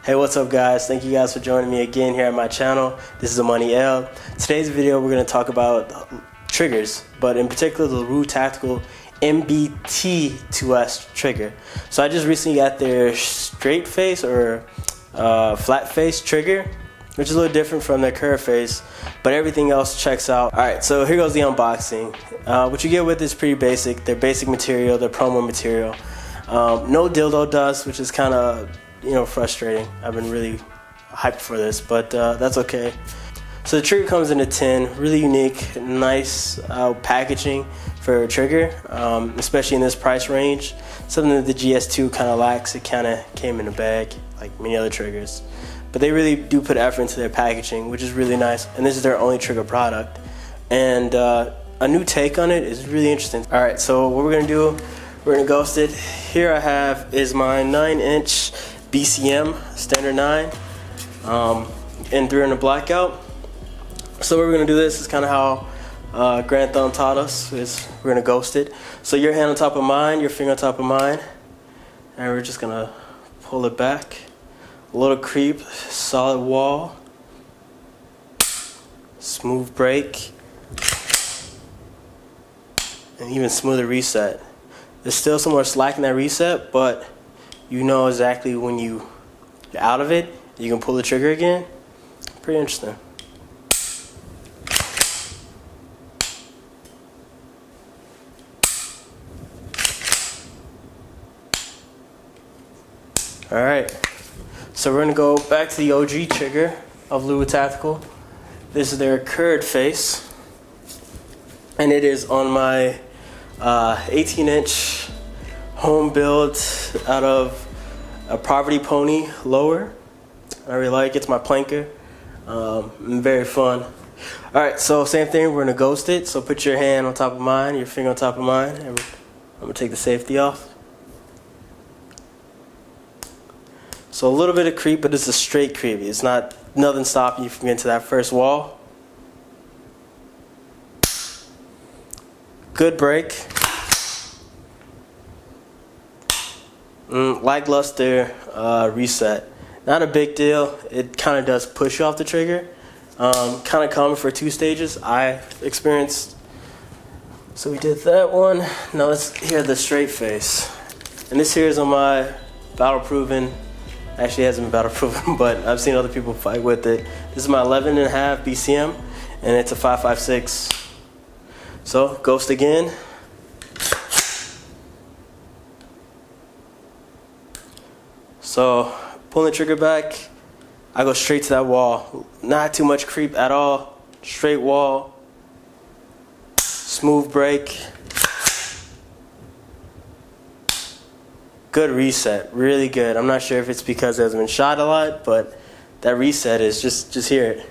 Hey, what's up guys? Thank you guys for joining me again here at my channel. This is Amani. Today's video we're going to talk about triggers, but in particular the LaRue Tactical MBT-2S trigger. So I just recently got their straight face or flat face trigger, which is a little different from their curved face, but everything else checks out. Alright, so here goes the unboxing. What you get with is pretty basic. Their basic material, their promo material. No dildo dust, which is kind of frustrating. I've been really hyped for this, but that's okay. So the trigger comes in a tin, really unique, nice packaging for a trigger, especially in this price range. Something that the GS2 kind of lacks. It kind of came in a bag like many other triggers, but they really do put effort into their packaging, which is really nice. And this is their only trigger product, and a new take on it is really interesting. All right, so what we're gonna do, we're gonna ghost it. Here I have is my 9-inch BCM standard 9 in 300 blackout. So we're gonna do this is kind of how GarandThumb taught us. Is we're gonna ghost it. So your hand on top of mine, your finger on top of mine, and we're just gonna pull it back. A little creep, solid wall, smooth break, and even smoother reset. There's still some more slack in that reset, but you know exactly when you're out of it, you can pull the trigger again. Pretty interesting. Alright, so we're going to go back to the OG trigger of LaRue Tactical. This is their curved face, and it is on my 18-inch home build out of a Poverty Pony lower. I really like it. It's my planker. Very fun. Alright, so same thing, we're going to ghost it. So put your hand on top of mine, your finger on top of mine, and I'm going to take the safety off. So a little bit of creep, but it's a straight creep. It's not nothing stopping you from getting to that first wall. Good break. Lackluster reset. Not a big deal. It kind of does push you off the trigger. Kind of common for 2 stages I experienced. So we did that one. Now let's hear the straight face. And this here is on my battle proven. Actually, it hasn't been battle proven, but I've seen other people fight with it. This is my 11.5 BCM, and it's a 5.56. So ghost again. So pulling the trigger back, I go straight to that wall. Not too much creep at all. Straight wall. Smooth break. Good reset, really good. I'm not sure if it's because it hasn't been shot a lot, but that reset is just hear it.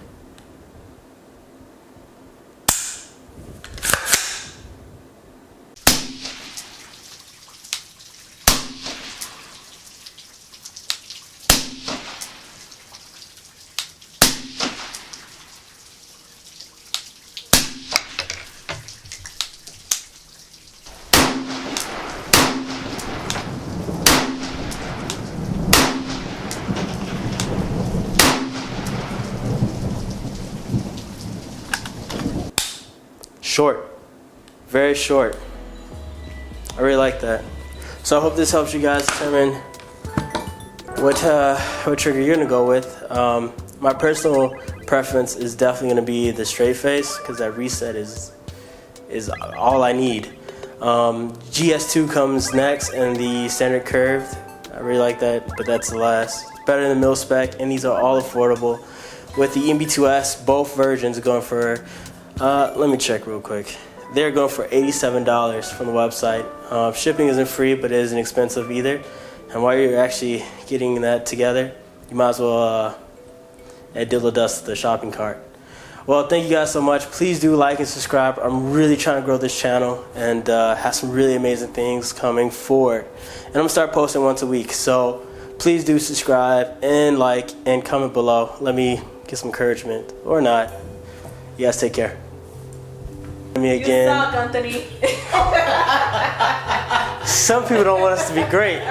Short, very short. I really like that. So I hope this helps you guys determine what trigger you're gonna go with. My personal preference is definitely gonna be the straight face, because that reset is all I need. GS2 comes next, and the standard curved. I really like that, but that's the last. Better than the mil spec, and these are all affordable. With the MBT-2S, both versions are going for let me check real quick. They're going for $87 from the website. Shipping isn't free, but it isn't expensive either. And while you're actually getting that together, you might as well add dildo dust to the shopping cart. Well, thank you guys so much. Please do like and subscribe. I'm really trying to grow this channel and have some really amazing things coming forward. And I'm going to start posting once a week. So please do subscribe and like and comment below. Let me get some encouragement, or not. You guys take care. Me again. You suck, Anthony. Some people don't want us to be great.